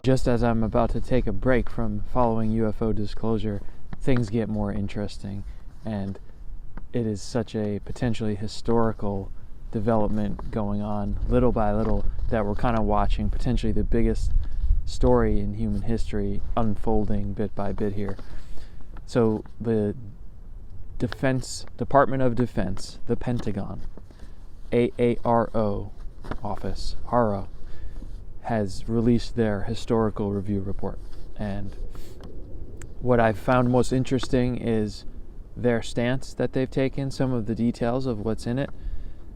Just as I'm about to take a break from following UFO disclosure, things get more interesting, and it is such a potentially historical development going on little by little that we're kind of watching potentially the biggest story in human history unfolding bit by bit here. So the Department of Defense, the Pentagon, AARO office, AARO, has released their historical review report. And what I've found most interesting is their stance that they've taken, some of the details of what's in it,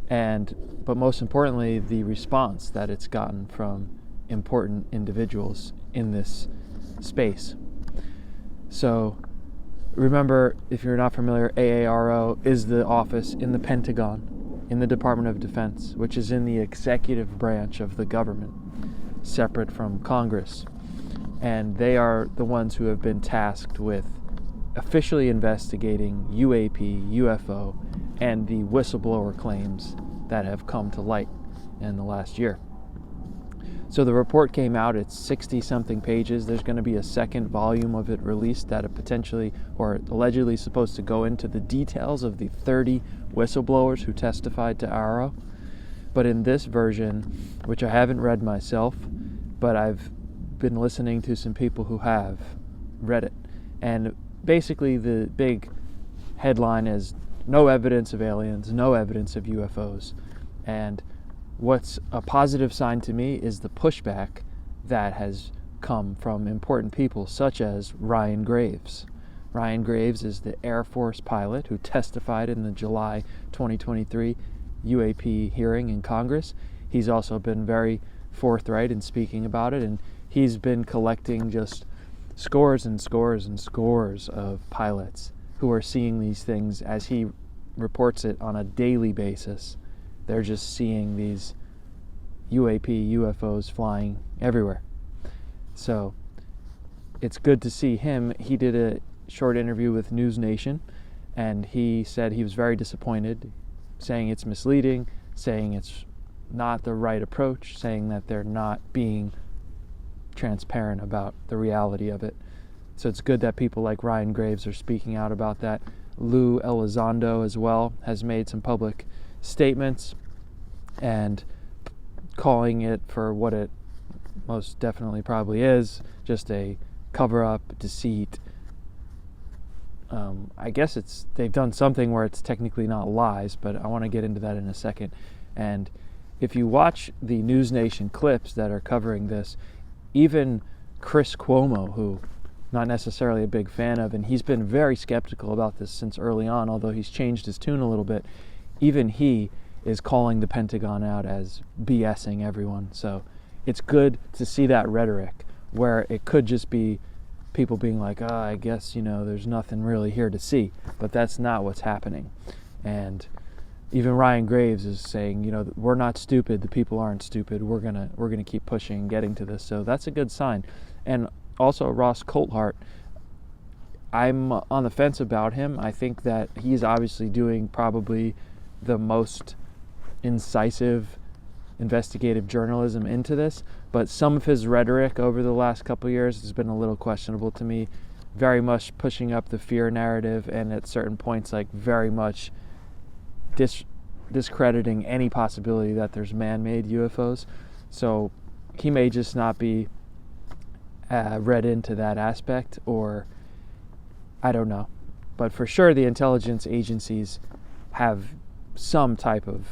but most importantly, the response that it's gotten from important individuals in this space. So remember, if you're not familiar, AARO is the office in the Pentagon, in the Department of Defense, which is in the executive branch of the government, separate from Congress. And they are the ones who have been tasked with officially investigating UAP, UFO, and the whistleblower claims that have come to light in the last year. So the report came out, it's 60-something pages. There's going to be a second volume of it released that are potentially or allegedly supposed to go into the details of the 30 whistleblowers who testified to AARO. But in this version, which I haven't read myself, but I've been listening to some people who have read it. And basically the big headline is no evidence of aliens, no evidence of UFOs. And what's a positive sign to me is the pushback that has come from important people such as Ryan Graves. Ryan Graves is the Air Force pilot who testified in the July 2023 UAP hearing in Congress. He's also been very forthright in speaking about it, and he's been collecting just scores and scores and scores of pilots who are seeing these things as he reports it on a daily basis. They're just seeing these UAP, UFOs flying everywhere. So it's good to see him. He did a short interview with News Nation, and he said he was very disappointed, saying it's misleading, saying it's not the right approach, saying that they're not being transparent about the reality of it. So it's good that people like Ryan Graves are speaking out about that. Lou Elizondo as well has made some public statements and calling it for what it most definitely probably is, just a cover-up, deceit. I guess they've done something where it's technically not lies, but I want to get into that in a second. And if you watch the News Nation clips that are covering this, even Chris Cuomo, who not necessarily a big fan of, and he's been very skeptical about this since early on, although he's changed his tune a little bit, even he is calling the Pentagon out as BSing everyone. So it's good to see that rhetoric where it could just be people being like, I guess, there's nothing really here to see. But that's not what's happening. And even Ryan Graves is saying, we're not stupid. The people aren't stupid. We're gonna keep pushing and getting to this. So that's a good sign. And also Ross Coulthart, I'm on the fence about him. I think that he's obviously doing probably the most incisive investigative journalism into this, but some of his rhetoric over the last couple of years has been a little questionable to me, very much pushing up the fear narrative, and at certain points very much discrediting any possibility that there's man-made UFOs. So he may just not be read into that aspect, or I don't know. But for sure the intelligence agencies have some type of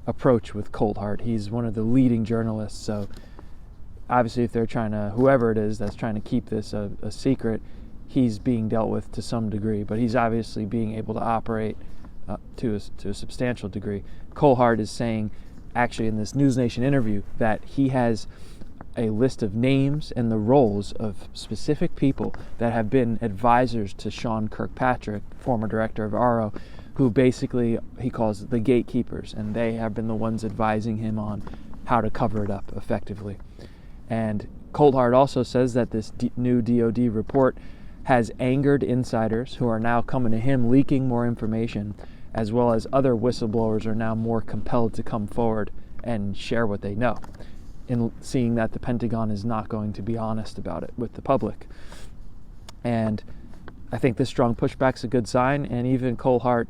approach with Coulthart. He's one of the leading journalists, so obviously if they're trying to, whoever it is that's trying to keep this a secret, he's being dealt with to some degree, but he's obviously being able to operate to a substantial degree. Coulthart is saying, actually in this News Nation interview, that he has a list of names and the roles of specific people that have been advisors to Sean Kirkpatrick, former director of AARO, who basically he calls the gatekeepers, and they have been the ones advising him on how to cover it up effectively. And Coulthart also says that this new DOD report has angered insiders who are now coming to him leaking more information, as well as other whistleblowers are now more compelled to come forward and share what they know. in seeing that the Pentagon is not going to be honest about it with the public. And I think this strong pushback's a good sign. And even Cole Hart,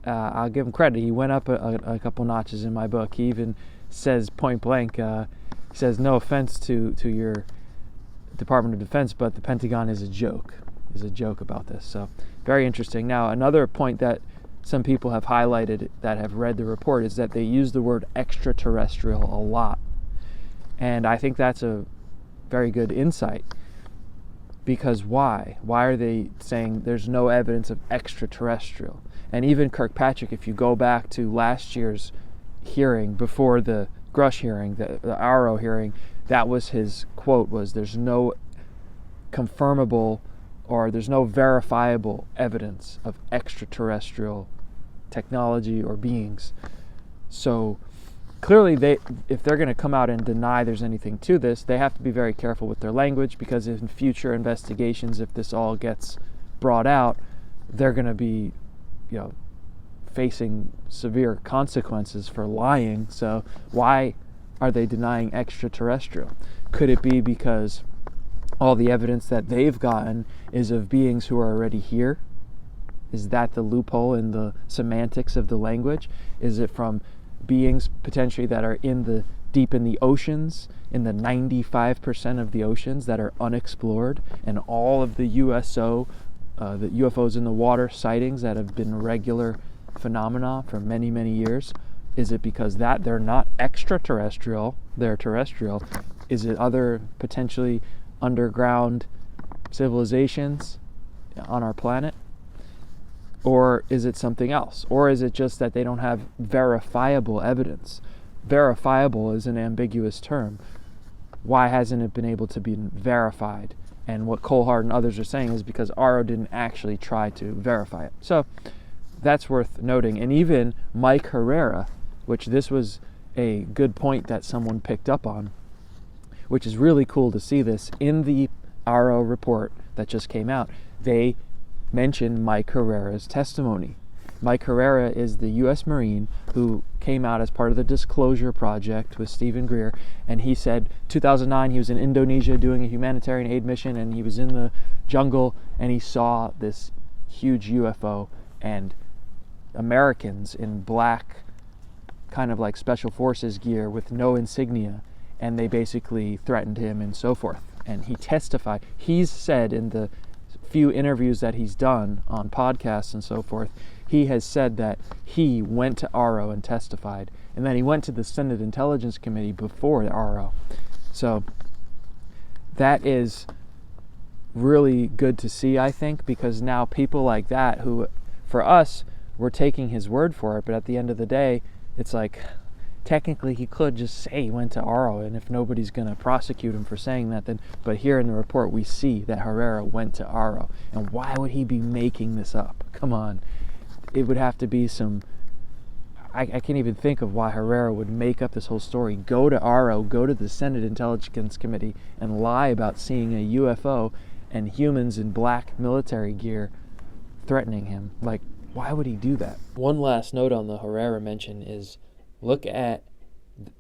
I'll give him credit. He went up a couple notches in my book. He even says point blank, he says, no offense to your Department of Defense, but the Pentagon is a joke. Is a joke about this. So very interesting. Now, another point that some people have highlighted that have read the report is that they use the word extraterrestrial a lot. And I think that's a very good insight. Because why? Why are they saying there's no evidence of extraterrestrial? And even Kirkpatrick, if you go back to last year's hearing, before the grusch hearing, the AARO hearing, that was his quote, was there's no confirmable or there's no verifiable evidence of extraterrestrial technology or beings. So clearly, if they're going to come out and deny there's anything to this, they have to be very careful with their language, because in future investigations, if this all gets brought out, they're going to be, facing severe consequences for lying. So why are they denying extraterrestrial? Could it be because all the evidence that they've gotten is of beings who are already here? Is that the loophole in the semantics of the language? Is it from beings potentially that are deep in the oceans, in the 95% of the oceans that are unexplored, and all of the USO, the UFOs in the water sightings that have been regular phenomena for many, many years? Is it because that they're not extraterrestrial, they're terrestrial? Is it other potentially underground civilizations on our planet? Or is it something else? Or is it just that they don't have verifiable evidence? Verifiable is an ambiguous term. Why hasn't it been able to be verified? And what Cole Hart and others are saying is because AARO didn't actually try to verify it. So that's worth noting. And even Mike Herrera, which this was a good point that someone picked up on, which is really cool to see this in the AARO report that just came out. They mentioned Mike Herrera's testimony. Mike Herrera is the U.S. Marine who came out as part of the Disclosure Project with Stephen Greer, and he said 2009 he was in Indonesia doing a humanitarian aid mission, and he was in the jungle and he saw this huge UFO, and Americans in black kind of like special forces gear with no insignia, and they basically threatened him and so forth. And he testified. He's said in the few interviews that he's done on podcasts and so forth, he has said that he went to AARO and testified, and then he went to the Senate Intelligence Committee before the AARO. So that is really good to see, I think, because now people like that, who for us, we're taking his word for it, but at the end of the day, it's like, technically he could just say he went to AARO, and if nobody's going to prosecute him for saying that, then, but here in the report we see that Herrera went to AARO. And why would he be making this up? Come on. It would have to be some, I can't even think of why Herrera would make up this whole story, go to AARO, go to the Senate Intelligence Committee, and lie about seeing a UFO and humans in black military gear threatening him. Like, why would he do that? One last note on the Herrera mention is, look at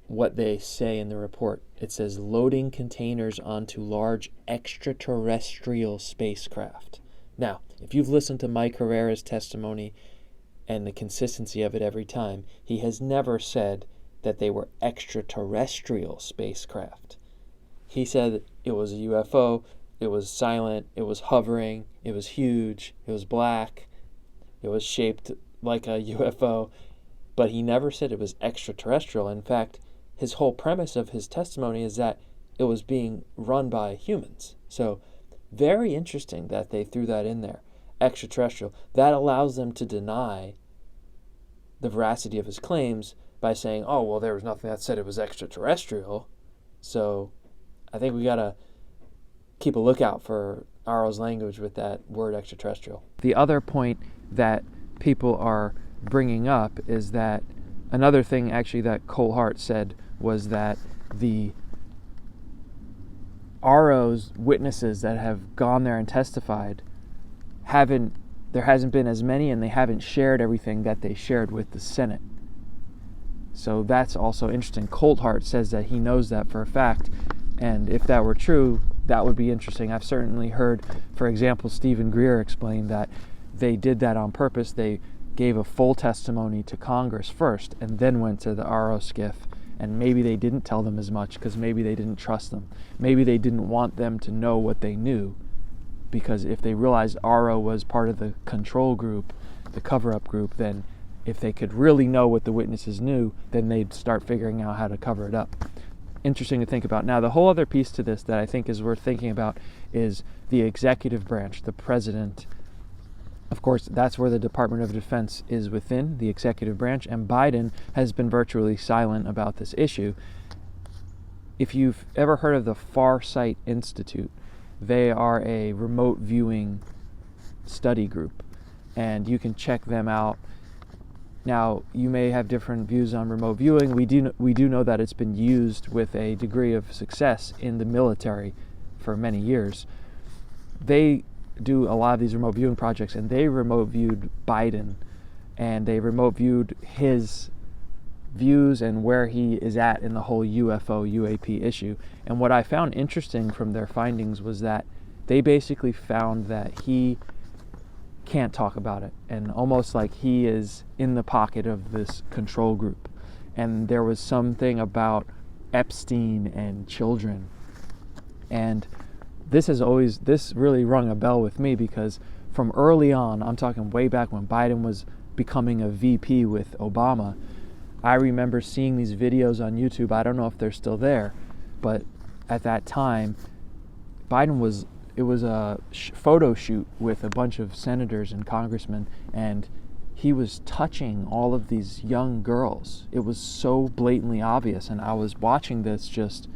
what they say in the report. It says loading containers onto large extraterrestrial spacecraft. Now, if you've listened to Mike Herrera's testimony and the consistency of it every time, he has never said that they were extraterrestrial spacecraft. He said it was a UFO, it was silent, it was hovering, it was huge, it was black, it was shaped like a UFO, but he never said it was extraterrestrial. In fact, his whole premise of his testimony is that it was being run by humans. So very interesting that they threw that in there, extraterrestrial. That allows them to deny the veracity of his claims by saying, oh, well, there was nothing that said it was extraterrestrial. So I think we got to keep a lookout for AARO's language with that word extraterrestrial. The other point that people are bringing up is that another thing actually that Cole Hart said was that the AARO's witnesses that have gone there and testified there hasn't been as many, and they haven't shared everything that they shared with the Senate. So that's also interesting. Coulthart says that he knows that for a fact, and if that were true, that would be interesting. I've certainly heard, for example, Stephen Greer explained that they did that on purpose. They gave a full testimony to Congress first and then went to the AARO skiff, and maybe they didn't tell them as much because maybe they didn't trust them. Maybe they didn't want them to know what they knew, because if they realized AARO was part of the control group, the cover-up group, then if they could really know what the witnesses knew, then they'd start figuring out how to cover it up. Interesting to think about. Now, the whole other piece to this that I think is worth thinking about is the executive branch, the president. Of course, that's where the Department of Defense is within, the executive branch, and Biden has been virtually silent about this issue. If you've ever heard of the Farsight Institute, they are a remote viewing study group, and you can check them out. Now, you may have different views on remote viewing. We do know that it's been used with a degree of success in the military for many years. They do a lot of these remote viewing projects, and they remote viewed Biden, and they remote viewed his views and where he is at in the whole UFO UAP issue. And what I found interesting from their findings was that they basically found that he can't talk about it, and almost like he is in the pocket of this control group. And there was something about Epstein and children, and this really rung a bell with me, because from early on, I'm talking way back when Biden was becoming a VP with Obama, I remember seeing these videos on YouTube. I don't know if they're still there, but at that time, it was a photo shoot with a bunch of senators and congressmen, and he was touching all of these young girls. It was so blatantly obvious, and I was watching this just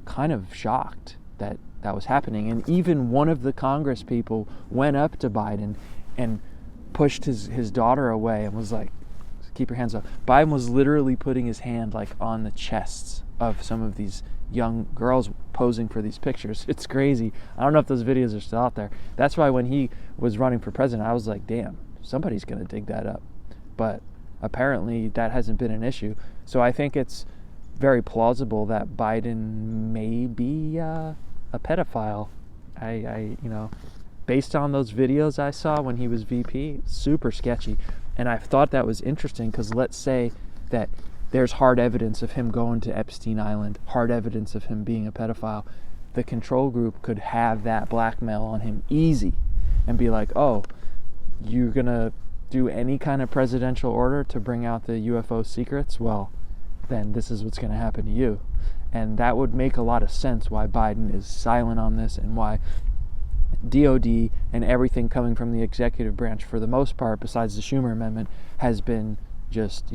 kind of shocked that that was happening. And even one of the Congress people went up to Biden and pushed his daughter away and was like, keep your hands up. Biden was literally putting his hand like on the chests of some of these young girls posing for these pictures. It's crazy. I don't know if those videos are still out there. That's why when he was running for president, I was like, damn, somebody's going to dig that up. But apparently that hasn't been an issue. So I think it's very plausible that Biden may be a pedophile. Based on those videos I saw when he was VP, super sketchy. And I thought that was interesting, because let's say that there's hard evidence of him going to Epstein Island, hard evidence of him being a pedophile. The control group could have that blackmail on him easy and be like, oh, you're going to do any kind of presidential order to bring out the UFO secrets? Well, then this is what's going to happen to you. And that would make a lot of sense why Biden is silent on this, and why DOD and everything coming from the executive branch, for the most part, besides the Schumer amendment, has been just,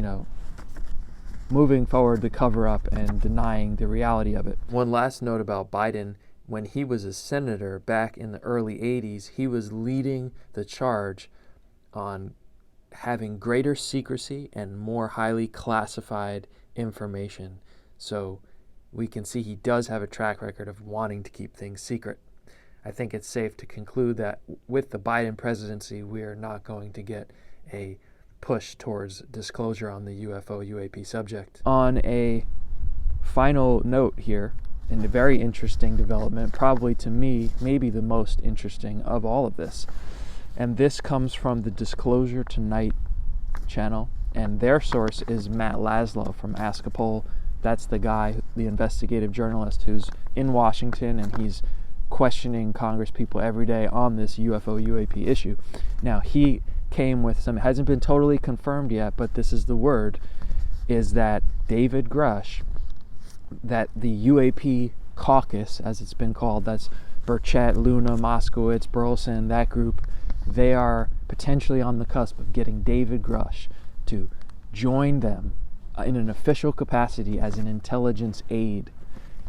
moving forward the cover-up and denying the reality of it. One last note about Biden. When he was a senator back in the early 80s, he was leading the charge on having greater secrecy and more highly classified information. So we can see he does have a track record of wanting to keep things secret. I think it's safe to conclude that with the Biden presidency, we are not going to get a push towards disclosure on the UFO UAP subject. On a final note here, and a very interesting development, probably to me, maybe the most interesting of all of this, and this comes from the Disclosure Tonight channel, and their source is Matt Laszlo from Ask a Poll. That's the guy, the investigative journalist who's in Washington, and he's questioning Congress people every day on this UFO UAP issue. Now, he came with some, it hasn't been totally confirmed yet, but this is the word, is that David Grusch, that the UAP caucus, as it's been called, that's Burchett, Luna, Moskowitz, Burleson, that group, they are potentially on the cusp of getting David Grusch to join them in an official capacity as an intelligence aide.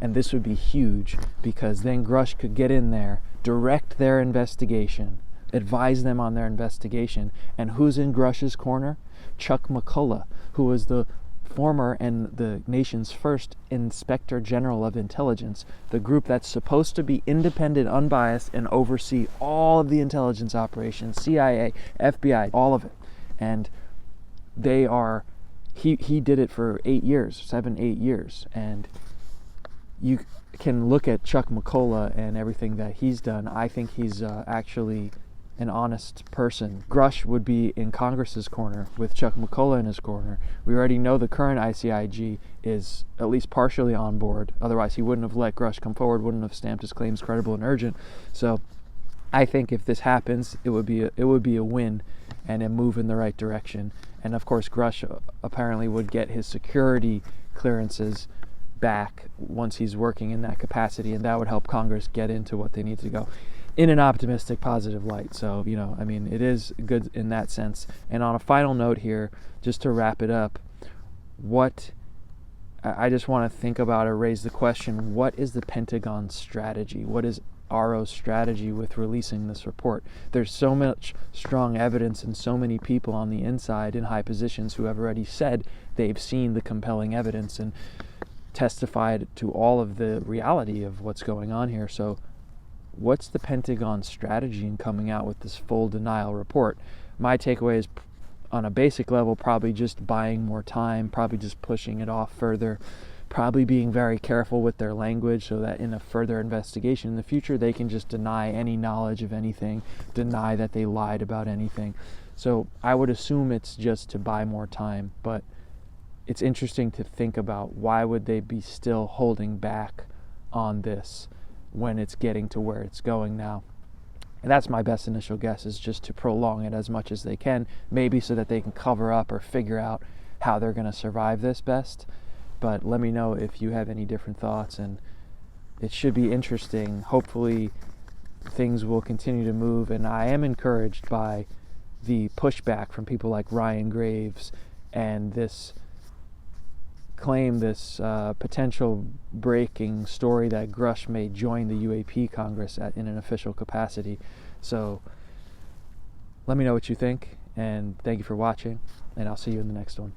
And this would be huge, because then Grusch could get in there, direct their investigation, advise them on their investigation. And who's in Grusch's corner? Chuck McCullough, who was the former and the nation's first Inspector General of Intelligence, the group that's supposed to be independent, unbiased, and oversee all of the intelligence operations, CIA, FBI, all of it. And they are he did it for 8 years, 7-8 years, and you can look at Chuck McCullough and everything that he's done. I think he's actually an honest person. Grusch would be in Congress's corner with Chuck McCullough in his corner. We already know the current ICIG is at least partially on board. Otherwise, he wouldn't have let Grusch come forward, wouldn't have stamped his claims credible and urgent. So I think if this happens, it would be a win and a move in the right direction. And of course, Grusch apparently would get his security clearances back once he's working in that capacity, and that would help Congress get into what they need to go in an optimistic, positive light. So, I mean, it is good in that sense. And on a final note here, just to wrap it up, I just want to think about or raise the question, what is the Pentagon's strategy? What is AARO's strategy with releasing this report? There's so much strong evidence and so many people on the inside in high positions who have already said they've seen the compelling evidence and testified to all of the reality of what's going on here. So what's the Pentagon's strategy in coming out with this full denial report? My takeaway is, on a basic level, probably just buying more time, probably just pushing it off further, probably being very careful with their language so that in a further investigation in the future, they can just deny any knowledge of anything, deny that they lied about anything. So I would assume it's just to buy more time, but it's interesting to think about, why would they be still holding back on this when it's getting to where it's going now? And that's my best initial guess, is just to prolong it as much as they can, maybe so that they can cover up or figure out how they're going to survive this best. But let me know if you have any different thoughts, and it should be interesting. Hopefully things will continue to move, and I am encouraged by the pushback from people like Ryan Graves and this claim, this potential breaking story that Grusch may join the UAP Congress in an official capacity. So let me know what you think, and thank you for watching, and I'll see you in the next one.